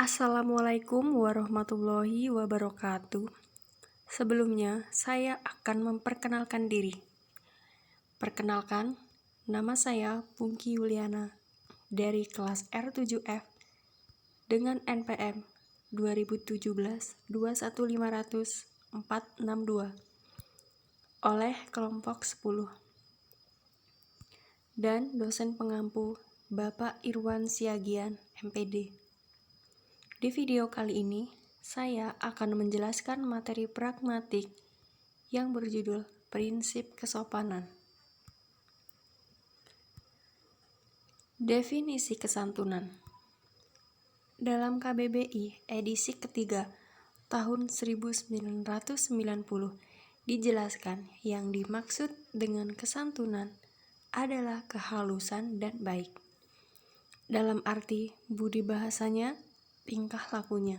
Assalamualaikum warahmatullahi wabarakatuh. Sebelumnya, saya akan memperkenalkan diri. Perkenalkan, nama saya Pungki Yuliana dari kelas R7F dengan NPM 2017-21500-462 oleh kelompok 10 dan dosen pengampu Bapak Irwan Siagian, MPD. Di video kali ini, saya akan menjelaskan materi pragmatik yang berjudul Prinsip Kesopanan. Definisi kesantunan. Dalam KBBI edisi ketiga tahun 1990 dijelaskan yang dimaksud dengan kesantunan adalah kehalusan dan baik. Dalam arti budi bahasanya, tingkah lakunya.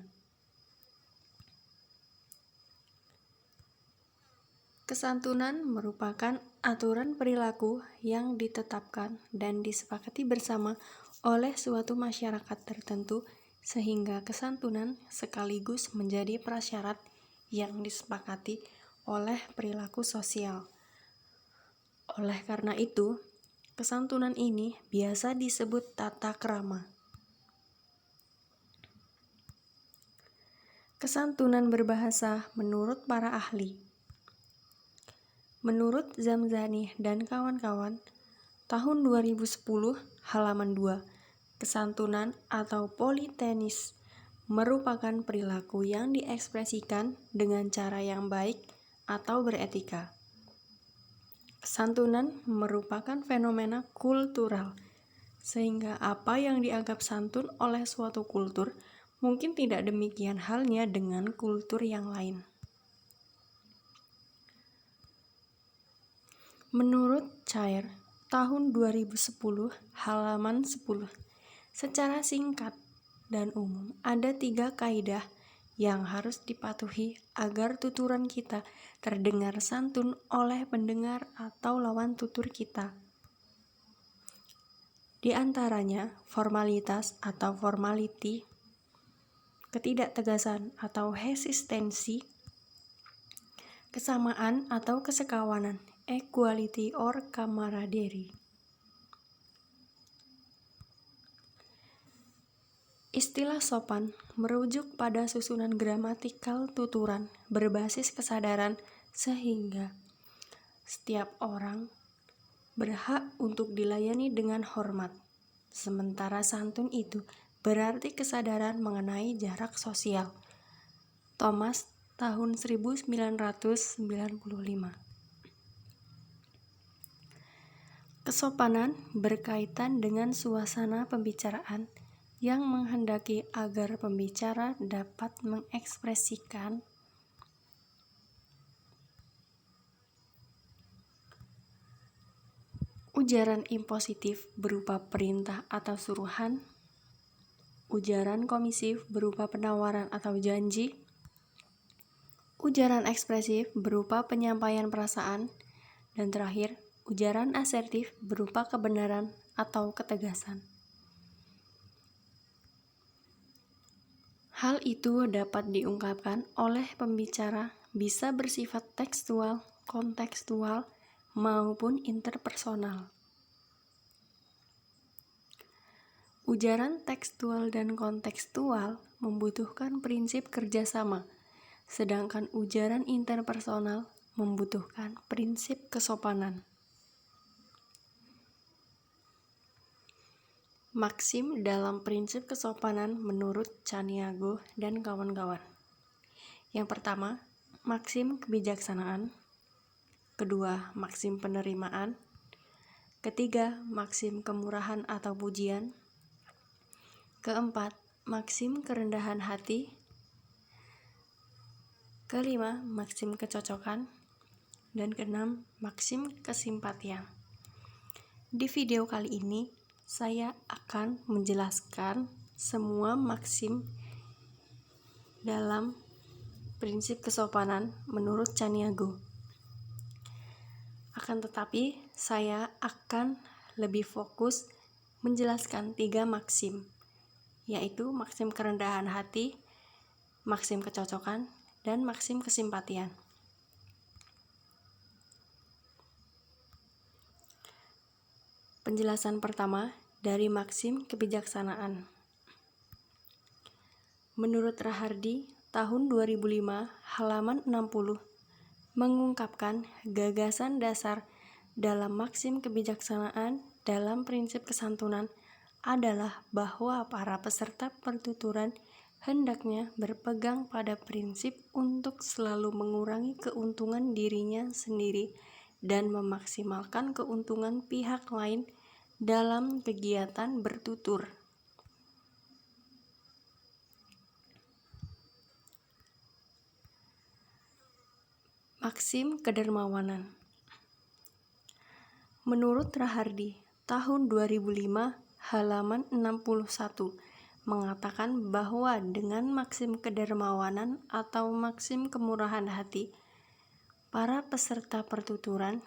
Kesantunan merupakan aturan perilaku yang ditetapkan dan disepakati bersama oleh suatu masyarakat tertentu sehingga kesantunan sekaligus menjadi prasyarat yang disepakati oleh perilaku sosial. Oleh karena itu, kesantunan ini biasa disebut tata krama. Kesantunan berbahasa menurut para ahli. Menurut Zamzani dan kawan-kawan, tahun 2010 halaman 2, kesantunan atau politenis merupakan perilaku yang diekspresikan dengan cara yang baik atau beretika. Kesantunan merupakan fenomena kultural, sehingga apa yang dianggap santun oleh suatu kultur mungkin tidak demikian halnya dengan kultur yang lain. Menurut Cair, tahun 2010, halaman 10, secara singkat dan umum ada 3 kaidah yang harus dipatuhi agar tuturan kita terdengar santun oleh pendengar atau lawan tutur kita. Di antaranya, formalitas atau formality, ketidaktegasan atau hesistensi, kesamaan atau kesekawanan, equality or camaraderie. Istilah sopan merujuk pada susunan gramatikal tuturan berbasis kesadaran sehingga setiap orang berhak untuk dilayani dengan hormat. Sementara santun itu berarti kesadaran mengenai jarak sosial. Thomas, tahun 1995. Kesopanan berkaitan dengan suasana pembicaraan yang menghendaki agar pembicara dapat mengekspresikan ujaran impositif berupa perintah atau suruhan, ujaran komisif berupa penawaran atau janji, ujaran ekspresif berupa penyampaian perasaan, dan terakhir, ujaran asertif berupa kebenaran atau ketegasan. Hal itu dapat diungkapkan oleh pembicara bisa bersifat tekstual, kontekstual, maupun interpersonal. Ujaran tekstual dan kontekstual membutuhkan prinsip kerjasama, sedangkan ujaran interpersonal membutuhkan prinsip kesopanan. Maksim dalam prinsip kesopanan menurut Chaniago dan kawan-kawan. Yang pertama, maksim kebijaksanaan. Kedua, maksim penerimaan. Ketiga, maksim kemurahan atau pujian. Keempat, maksim kerendahan hati. Kelima, maksim kecocokan. Dan keenam, maksim kesimpatian. Di video kali ini, saya akan menjelaskan semua maksim dalam prinsip kesopanan menurut Chaniago. Akan tetapi, saya akan lebih fokus menjelaskan 3 maksim yaitu maksim kerendahan hati, maksim kecocokan, dan maksim kesimpatian. Penjelasan pertama dari maksim kebijaksanaan. Menurut Rahardi, tahun 2005, halaman 60, mengungkapkan gagasan dasar dalam maksim kebijaksanaan dalam prinsip kesantunan adalah bahwa para peserta pertuturan hendaknya berpegang pada prinsip untuk selalu mengurangi keuntungan dirinya sendiri dan memaksimalkan keuntungan pihak lain dalam kegiatan bertutur. Maksim kedermawanan. Menurut Rahardi, tahun 2005, halaman 61, mengatakan bahwa dengan maksim kedermawanan atau maksim kemurahan hati, para peserta pertuturan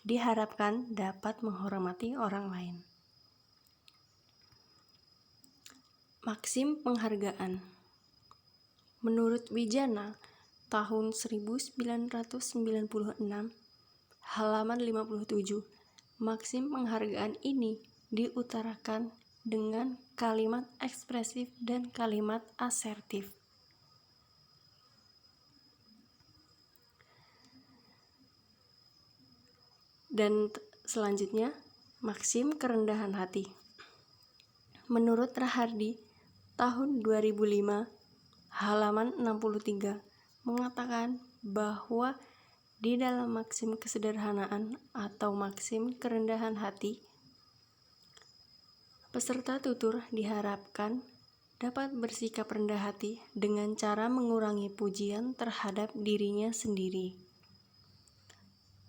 diharapkan dapat menghormati orang lain. Maksim penghargaan. Menurut Wijana, tahun 1996, halaman 57, maksim penghargaan ini diutarakan dengan kalimat ekspresif dan kalimat asertif. Dan selanjutnya, maksim kerendahan hati. Menurut Rahardi, tahun 2005, halaman 63, mengatakan bahwa di dalam maksim kesederhanaan atau maksim kerendahan hati, peserta tutur diharapkan dapat bersikap rendah hati dengan cara mengurangi pujian terhadap dirinya sendiri.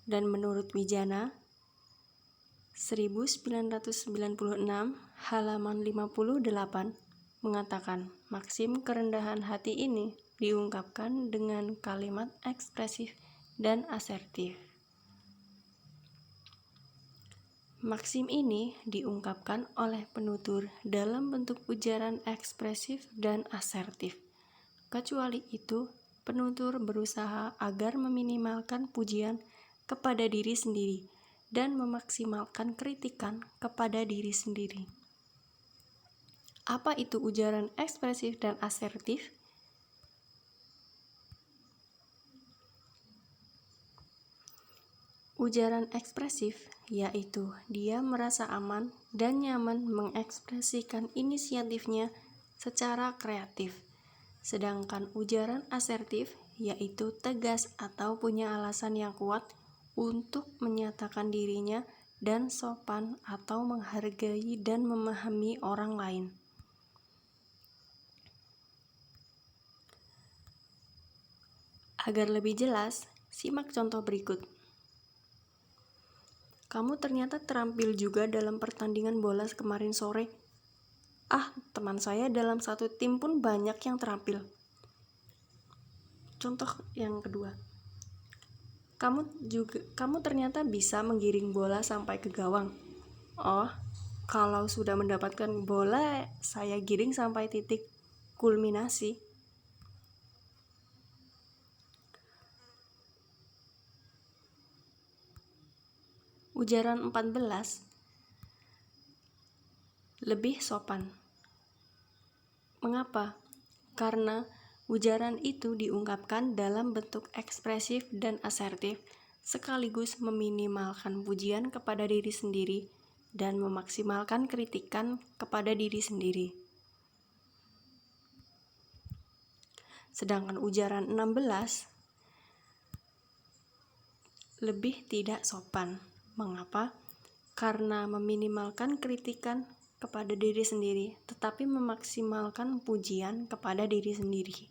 Dan menurut Wijana, 1996, halaman 58, mengatakan maksim kerendahan hati ini diungkapkan dengan kalimat ekspresif dan asertif. Maksim ini diungkapkan oleh penutur dalam bentuk ujaran ekspresif dan asertif. Kecuali itu, penutur berusaha agar meminimalkan pujian kepada diri sendiri dan memaksimalkan kritikan kepada diri sendiri. Apa itu ujaran ekspresif dan asertif? Ujaran ekspresif yaitu dia merasa aman dan nyaman mengekspresikan inisiatifnya secara kreatif. Sedangkan ujaran asertif yaitu tegas atau punya alasan yang kuat untuk menyatakan dirinya dan sopan atau menghargai dan memahami orang lain. Agar lebih jelas, simak contoh berikut. Kamu ternyata terampil juga dalam pertandingan bola kemarin sore. Teman saya dalam satu tim pun banyak yang terampil. Contoh yang kedua. Kamu ternyata bisa menggiring bola sampai ke gawang. Kalau sudah mendapatkan bola, saya giring sampai titik kulminasi. Ujaran 14, lebih sopan. Mengapa? Karena ujaran itu diungkapkan dalam bentuk ekspresif dan asertif, sekaligus meminimalkan pujian kepada diri sendiri dan memaksimalkan kritikan kepada diri sendiri. Sedangkan ujaran 16, lebih tidak sopan. Mengapa? Karena meminimalkan kritikan kepada diri sendiri, tetapi memaksimalkan pujian kepada diri sendiri.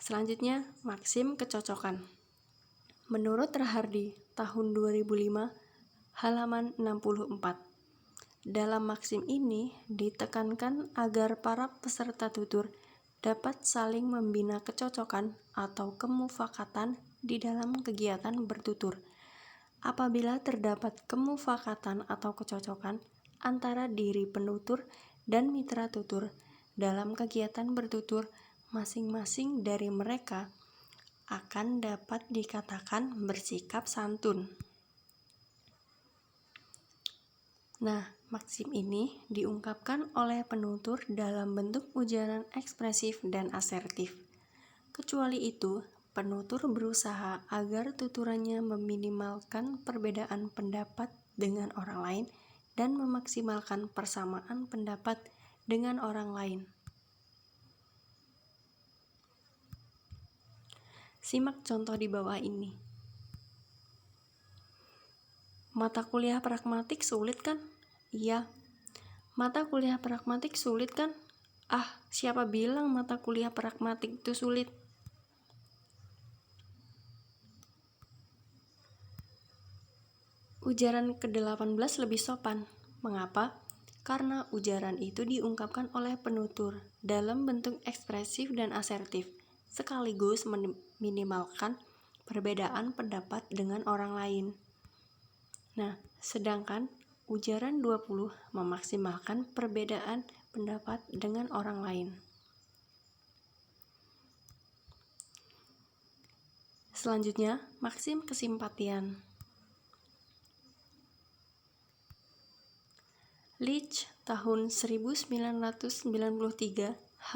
Selanjutnya, maksim kecocokan. Menurut Rahardi, tahun 2005, halaman 64. Dalam maksim ini ditekankan agar para peserta tutur dapat saling membina kecocokan atau kemufakatan di dalam kegiatan bertutur. Apabila terdapat kemufakatan atau kecocokan antara diri penutur dan mitra tutur dalam kegiatan bertutur masing-masing dari mereka akan dapat dikatakan bersikap santun. Nah, maksim ini diungkapkan oleh penutur dalam bentuk ujaran ekspresif dan asertif. Kecuali itu, penutur berusaha agar tuturannya meminimalkan perbedaan pendapat dengan orang lain dan memaksimalkan persamaan pendapat dengan orang lain. Simak contoh di bawah ini. Mata kuliah pragmatik sulit kan? Iya. Mata kuliah pragmatik sulit kan? Ah, siapa bilang mata kuliah pragmatik itu sulit? Ujaran ke-18 lebih sopan. Mengapa? Karena ujaran itu diungkapkan oleh penutur dalam bentuk ekspresif dan asertif, sekaligus meminimalkan perbedaan pendapat dengan orang lain. Nah, sedangkan ujaran 20 memaksimalkan perbedaan pendapat dengan orang lain. Selanjutnya, maksim kesimpatian. Leach tahun 1993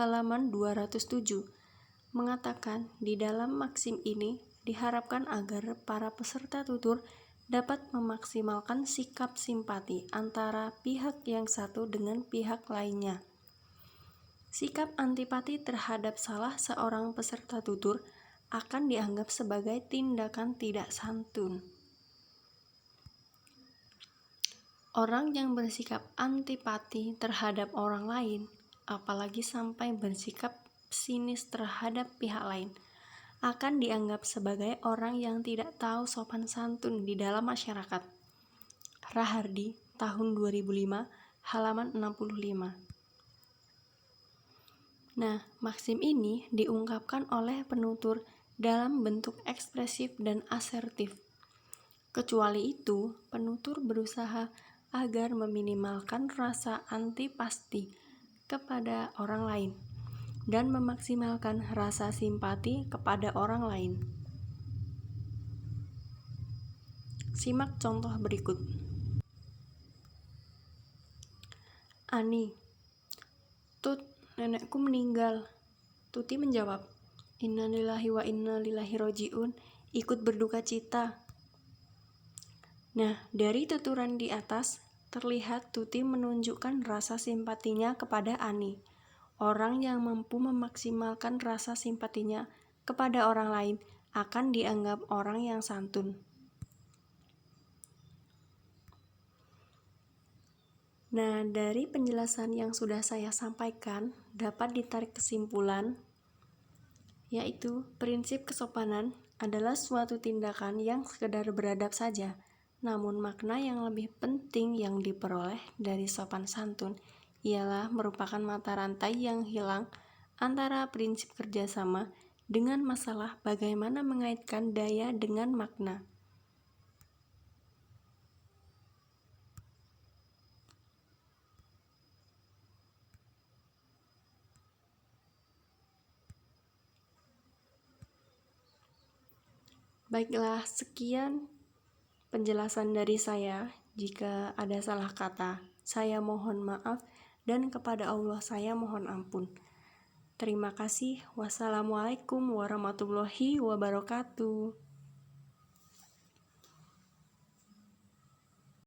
halaman 207 mengatakan di dalam maksim ini diharapkan agar para peserta tutur dapat memaksimalkan sikap simpati antara pihak yang satu dengan pihak lainnya. Sikap antipati terhadap salah seorang peserta tutur akan dianggap sebagai tindakan tidak santun. Orang yang bersikap antipati terhadap orang lain, apalagi sampai bersikap sinis terhadap pihak lain, akan dianggap sebagai orang yang tidak tahu sopan santun di dalam masyarakat. Rahardi, tahun 2005, halaman 65. Nah, maksim ini diungkapkan oleh penutur dalam bentuk ekspresif dan asertif. Kecuali itu, penutur berusaha agar meminimalkan rasa antipati kepada orang lain dan memaksimalkan rasa simpati kepada orang lain. Simak contoh berikut. Ani, Tut, nenekku meninggal. Tuti menjawab, Innalillahi wa inna ilaihi raji'un, ikut berduka cita. Nah, dari tuturan di atas, terlihat Tuti menunjukkan rasa simpatinya kepada Ani. Orang yang mampu memaksimalkan rasa simpatinya kepada orang lain akan dianggap orang yang santun. Nah, dari penjelasan yang sudah saya sampaikan, dapat ditarik kesimpulan, yaitu prinsip kesopanan adalah suatu tindakan yang sekedar beradab saja, namun makna yang lebih penting yang diperoleh dari sopan santun ialah merupakan mata rantai yang hilang antara prinsip kerjasama dengan masalah bagaimana mengaitkan daya dengan makna. Baiklah, sekian penjelasan dari saya. Jika ada salah kata, saya mohon maaf, dan kepada Allah saya mohon ampun. Terima kasih. Wassalamualaikum warahmatullahi wabarakatuh.